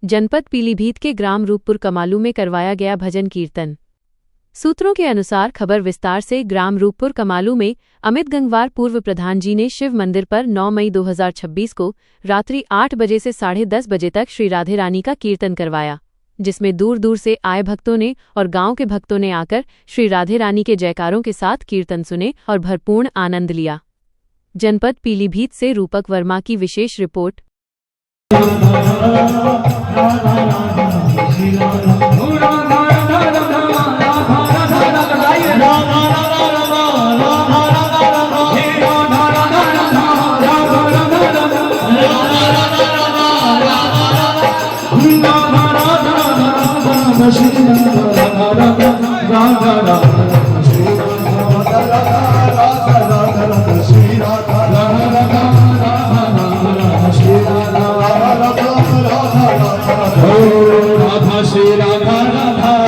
जनपद पीलीभीत के ग्राम रूपपुर कमालू में करवाया गया भजन कीर्तन। सूत्रों के अनुसार खबर विस्तार से ग्राम रूपपुर कमालू में अमित गंगवार पूर्व प्रधान जी ने शिव मंदिर पर 9 मई 2026 को रात्रि 8 बजे से 10:30 बजे तक श्री राधे रानी का कीर्तन करवाया, जिसमें दूर दूर से आए भक्तों ने और गांव के भक्तों ने आकर श्री राधे रानी के जयकारों के साथ कीर्तन सुने और भरपूर्ण आनंद लिया। जनपद पीलीभीत से रूपक वर्मा की विशेष रिपोर्ट। राधा श्री राधा राधा